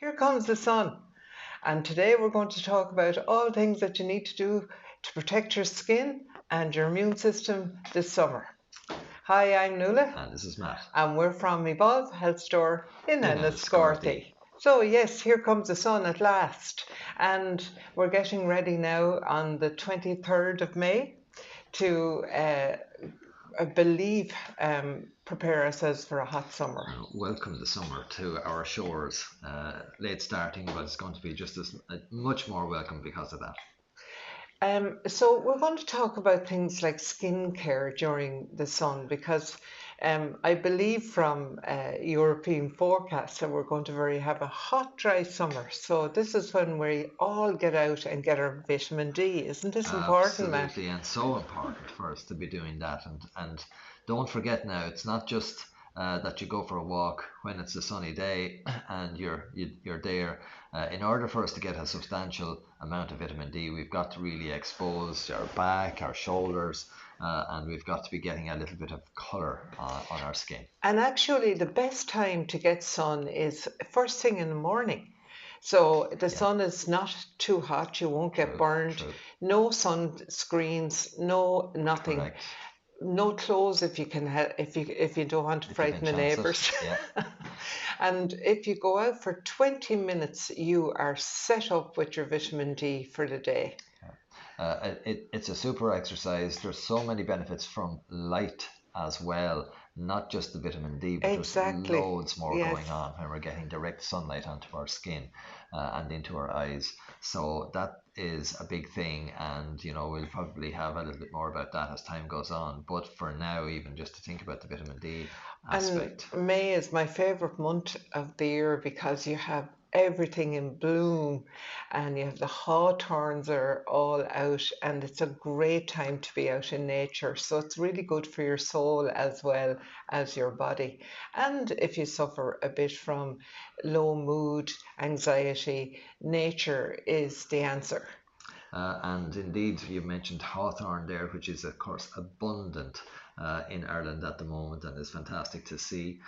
here comes the sun. And today we're going to talk about all things that you need to do to protect your skin and your immune system this summer. Hi, I'm Nuala. And this is Matt. And we're from Evolv Healthstore in Enniscorthy. Enniscorthy. So yes, here comes the sun at last. And we're getting ready now on the 23rd of May to I believe, prepare ourselves for a hot summer. Welcome the summer to our shores. Late starting, but it's going to be just as much more welcome because of that. So we're going to talk about things like skincare during the sun because I believe from European forecasts that we're going to have a hot, dry summer. So this is when we all get out and get our vitamin D. Isn't this important, Matt? Absolutely, and so important for us to be doing that. And don't forget now, it's not just that you go for a walk when it's a sunny day and you're there. In order for us to get a substantial amount of vitamin D, we've got to really expose our back, our shoulders, and we've got to be getting a little bit of colour on our skin. And actually, the best time to get sun is first thing in the morning. So the sun is not too hot, you won't get burned. True. No sunscreens, no nothing. Correct. No clothes if you can if you don't want to frighten the neighbours. Yeah. And if you go out for 20 minutes, you are set up with your vitamin D for the day. It's a super exercise. There's so many benefits from light as well, not just the vitamin D, but Exactly. there's loads more Yes. going on when we're getting direct sunlight onto our skin and into our eyes. So that is a big thing, and we'll probably have a little bit more about that as time goes on. But for now, even just to think about the vitamin D aspect. And May is my favourite month of the year because you have everything in bloom and you have the hawthorns are all out, and it's a great time to be out in nature. So it's really good for your soul as well as your body. And if you suffer a bit from low mood, anxiety, nature is the answer. And indeed, you mentioned hawthorn there, which is, of course, abundant in Ireland at the moment and is fantastic to see.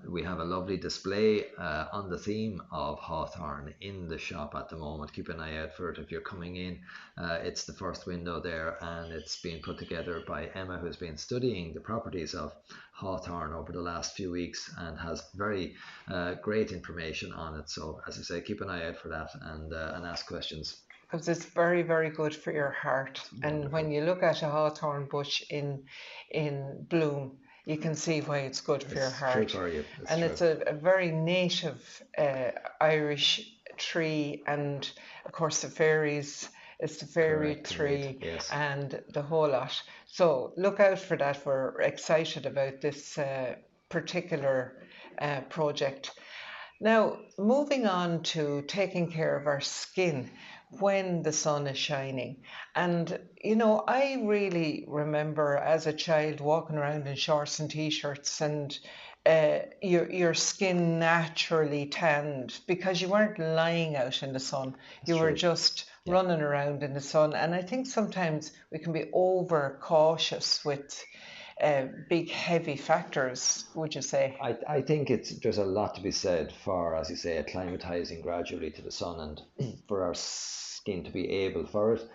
We have a lovely display on the theme of hawthorn in the shop at the moment. Keep an eye out for it if you're coming in. It's the first window there, and it's been put together by Emma, who's been studying the properties of hawthorn over the last few weeks and has very great information on it. So, as I say, keep an eye out for that and ask questions. Because it's very, very good for your heart. And when you look at a hawthorn bush in bloom, you can see why it's good for your heart. True for you. And it's a very native Irish tree, and of course the fairies. It's the fairy Correct, tree indeed, yes. and the whole lot. So look out for that. We're excited about this particular project. Now, moving on to taking care of our skin when the sun is shining. And, I really remember as a child walking around in shorts and t-shirts and your skin naturally tanned because you weren't lying out in the sun. You were just running around in the sun. And I think sometimes we can be over cautious with big heavy factors, would you say? I think there's a lot to be said for, as you say, acclimatizing gradually to the sun and for our skin to be able for it.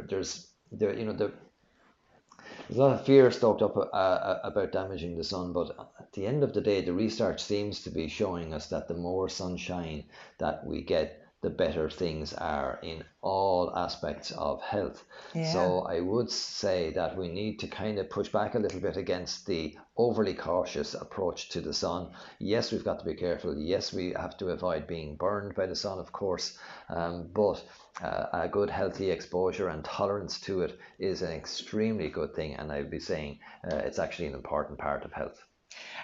There's a lot of fear stoked up about damaging the sun, but at the end of the day, the research seems to be showing us that the more sunshine that we get, the better things are in all aspects of health. Yeah. So I would say that we need to kind of push back a little bit against the overly cautious approach to the sun. Yes, we've got to be careful. Yes, we have to avoid being burned by the sun, of course, but a good healthy exposure and tolerance to it is an extremely good thing, and I'd be saying it's actually an important part of health.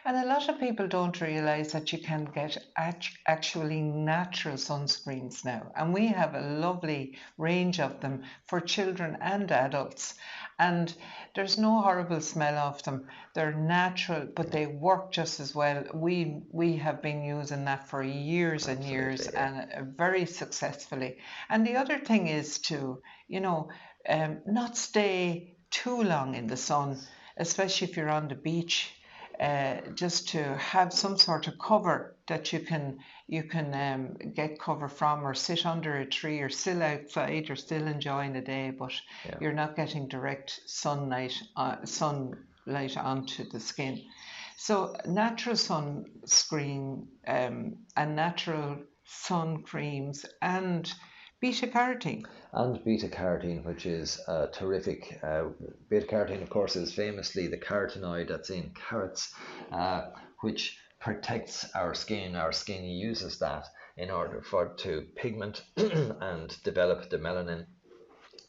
And a lot of people don't realise that you can get actually natural sunscreens now. And we have a lovely range of them for children and adults. And there's no horrible smell of them. They're natural, but they work just as well. We have been using that for years and years, and very successfully. And the other thing is to, not stay too long in the sun, especially if you're on the beach. just to have some sort of cover that you can get cover from, or sit under a tree, or still outside, or still enjoying the day, but Yeah. you're not getting direct sunlight onto the skin. So natural sunscreen and natural sun creams and beta carotene. And beta carotene, which is terrific. Beta carotene, of course, is famously the carotenoid that's in carrots, which protects our skin. Our skin uses that in order for it to pigment and develop the melanin,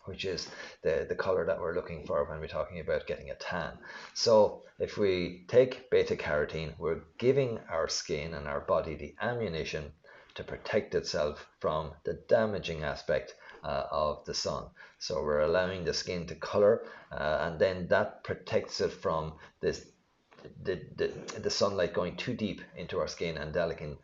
which is the color that we're looking for when we're talking about getting a tan. So if we take beta carotene, we're giving our skin and our body the ammunition to protect itself from the damaging aspect of the sun. So we're allowing the skin to color, and then that protects it from this the sunlight going too deep into our skin and damaging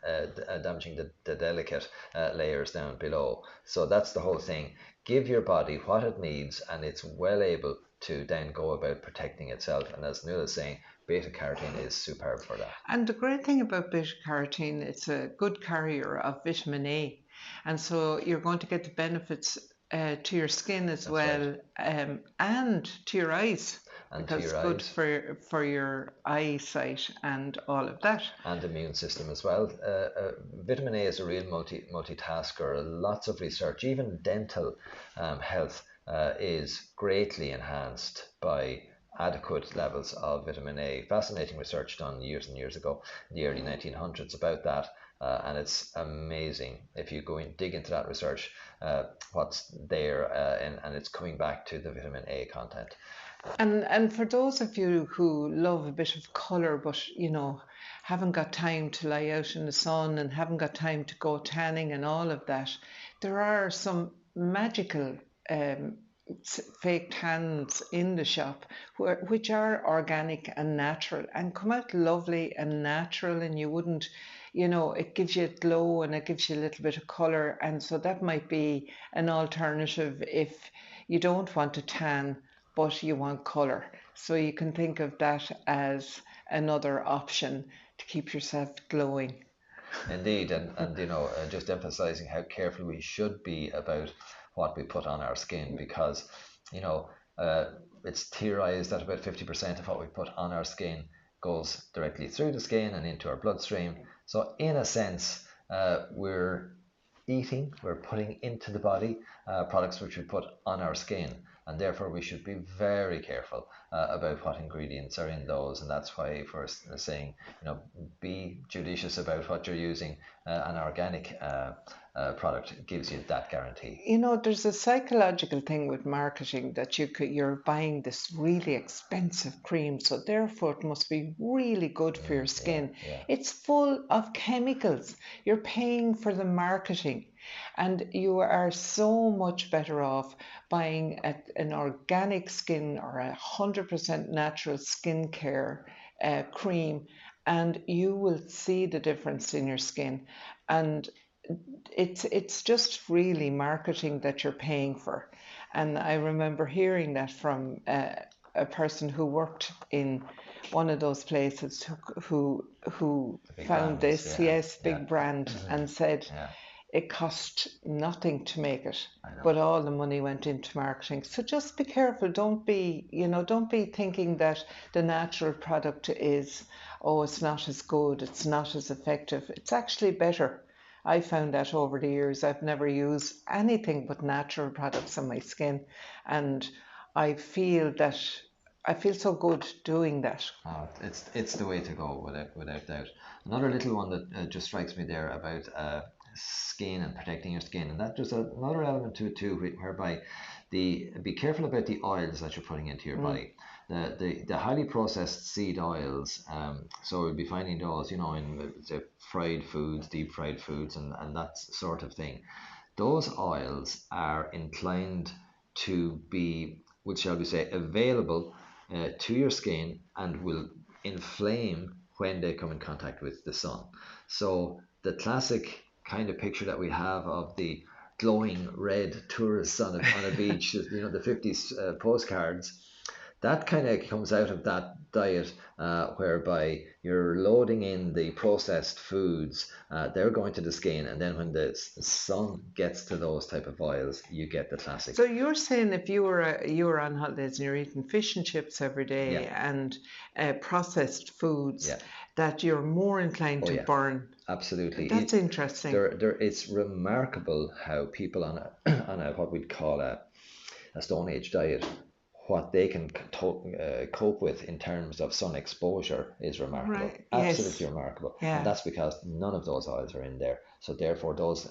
the delicate layers down below. So that's the whole thing. Give your body what it needs, and it's well able to then go about protecting itself. And as Neil is saying, beta carotene is superb for that. And the great thing about beta carotene, it's a good carrier of vitamin A. And so you're going to get the benefits to your skin as That's right. well, and to your eyes, And to because it's your good eyes for your eyesight and all of that. and immune system as well. Vitamin A is a real multitasker. Lots of research, even dental health, is greatly enhanced by adequate levels of vitamin A. Fascinating research done years and years ago, in the early 1900s, about that. And it's amazing if you go and dig into that research, what's there, and it's coming back to the vitamin A content. And for those of you who love a bit of colour, but haven't got time to lie out in the sun and haven't got time to go tanning and all of that, there are some magical um, fake tans in the shop which are organic and natural and come out lovely and natural, and you wouldn't, it gives you a glow and it gives you a little bit of colour, and so that might be an alternative if you don't want to tan but you want colour. So you can think of that as another option to keep yourself glowing. Indeed, and just emphasizing how careful we should be about what we put on our skin, because you know uh, it's theorized that about 50% of what we put on our skin goes directly through the skin and into our bloodstream. So in a sense, we're putting into the body products which we put on our skin, and therefore we should be very careful about what ingredients are in those. And that's why, if we're saying, be judicious about what you're using, an organic product gives you that guarantee. There's a psychological thing with marketing that you're buying this really expensive cream, so therefore it must be really good for your Yeah, skin. yeah. It's full of chemicals. You're paying for the marketing, and you are so much better off buying an organic skin or 100% natural skincare cream, and you will see the difference in your skin. And it's just really marketing that you're paying for. And I remember hearing that from a person who worked in one of those places who The big found brands, this, yeah, yes, yeah. big brand, and said Yeah, it cost nothing to make it, I know. but all the money went into marketing. So just be careful. Don't be thinking that the natural product is, oh, it's not as good, it's not as effective. It's actually better. I found that over the years. I've never used anything but natural products on my skin, and I feel that I feel so good doing that. It's the way to go, without doubt. Another little one that just strikes me there about skin and protecting your skin, and that there's another element to it too, whereby be careful about the oils that you're putting into your body. The highly processed seed oils, so we'll be finding those, in the fried foods, deep fried foods, and that sort of thing. Those oils are inclined to be, which shall we say, available to your skin, and will inflame when they come in contact with the sun. So the classic kind of picture that we have of the glowing red tourists on a beach, the 50s postcards, that kind of comes out of that diet whereby you're loading in the processed foods. They're going to the skin, and then when the sun gets to those type of oils, you get the classic. So you're saying if you were on holidays and you're eating fish and chips every Yeah, day and processed foods, yeah. that you're more inclined Oh to yeah, burn. absolutely. That's interesting. It's remarkable how people on a on a what we'd call a Stone Age diet, what they can cope with in terms of sun exposure is remarkable, Right. absolutely Yes. remarkable, and Yeah. that's because none of those oils are in there. So therefore, those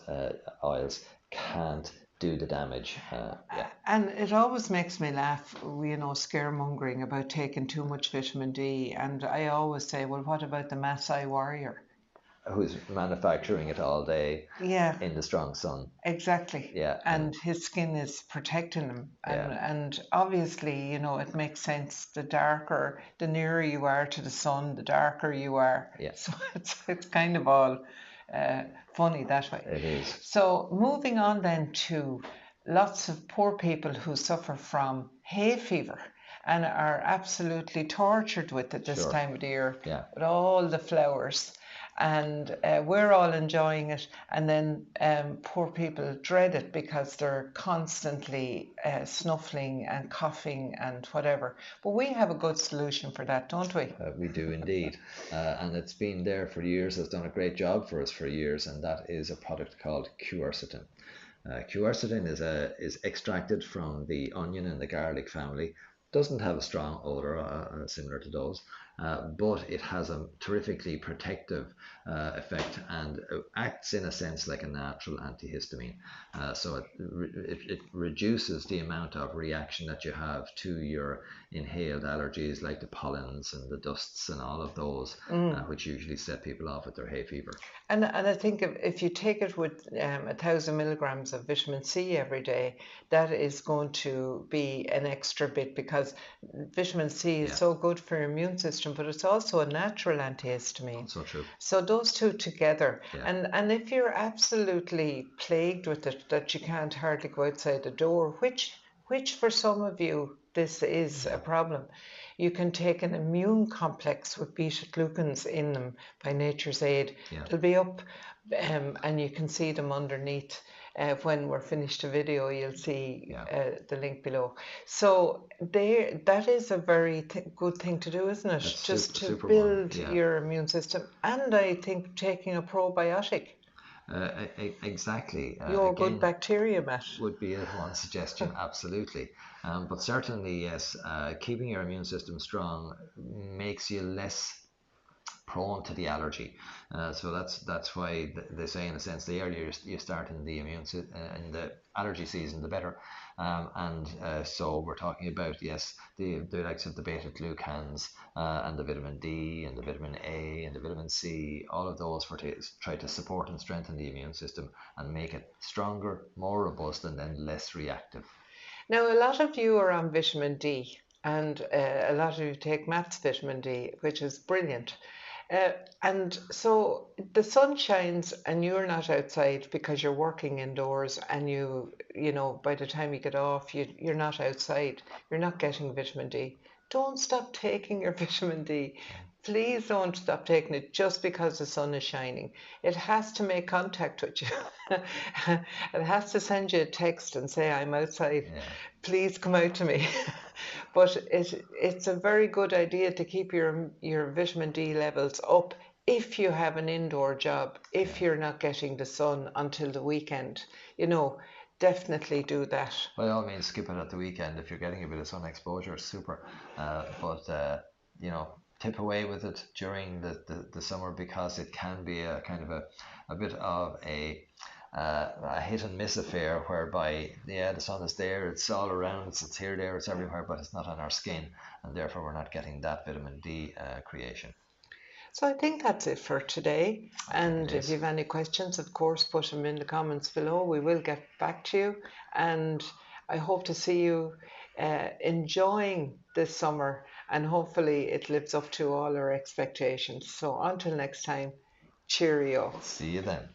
oils can't do the damage. Yeah, And it always makes me laugh, scaremongering about taking too much vitamin D. And I always say, well, what about the Maasai warrior? who's manufacturing it all day Yeah, in the strong sun? exactly. Yeah, and And his skin is protecting him. yeah, And obviously, it makes sense. The darker, the nearer you are to the sun, the darker you are. yeah, So it's kind of all uh, funny that way. it is. So moving on then to lots of poor people who suffer from hay fever and are absolutely tortured with it this Sure. time of the year, Yeah. with all the flowers. And we're all enjoying it, and then poor people dread it because they're constantly snuffling and coughing and whatever. But we have a good solution for that, don't we? We do indeed, and it's been there for years. It's done a great job for us for years, and that is a product called quercetin. Quercetin is extracted from the onion and the garlic family. Doesn't have a strong odor similar to those, but it has a terrifically protective effect and acts in a sense like a natural antihistamine. So it reduces the amount of reaction that you have to your inhaled allergies like the pollens and the dusts and all of those, which usually set people off with their hay fever. And I think if you take it with 1,000 milligrams of vitamin C every day, that is going to be an extra bit because vitamin C is Yeah, so good for your immune system, but it's also a natural antihistamine. so true. So those two together, Yeah, and if you're absolutely plagued with it, that you can't hardly go outside the door, which for some of you this is a yeah, problem, you can take an immune complex with beta glucans in them by Nature's Aid. yeah, They'll be up, and you can see them underneath. When we're finished the video, you'll see yeah. the link below. So that is a very good thing to do, isn't it? That's Just to super one. build Yeah. your immune system. And I think taking a probiotic, Exactly. your good Again, bacteria, Matt. would be one suggestion, absolutely. But certainly, yes, keeping your immune system strong makes you less prone to the allergy. So that's why they say, in a sense, the earlier you start in the in the allergy season, the better. So we're talking about, yes, the likes of the beta glucans and the vitamin D and the vitamin A and the vitamin C, all of those for to try to support and strengthen the immune system and make it stronger, more robust, and then less reactive. Now, a lot of you are on vitamin D, and a lot of you take Matt's vitamin D, which is brilliant. Uh, and so the sun shines and you're not outside because you're working indoors, and by the time you get off, you're not outside, you're not getting vitamin D. Don't stop taking your vitamin D. Please don't stop taking it just because the sun is shining. It has to make contact with you. It has to send you a text and say, I'm outside. Yeah. Please come out to me. But it's a very good idea to keep your vitamin D levels up if you have an indoor job, Yeah. if you're not getting the sun until the weekend. Definitely do that. By all means, skip it at the weekend if you're getting a bit of sun exposure. Super, but tip away with it during the summer because it can be a kind of a bit of a hit and miss affair whereby the sun is there, it's all around, it's here, there, it's everywhere, but it's not on our skin, and therefore we're not getting that vitamin D creation. So I think that's it for today. I think And it if is. you have any questions, of course, put them in the comments below. We will get back to you. And I hope to see you enjoying this summer, and hopefully it lives up to all our expectations. So until next time, cheerio. See you then.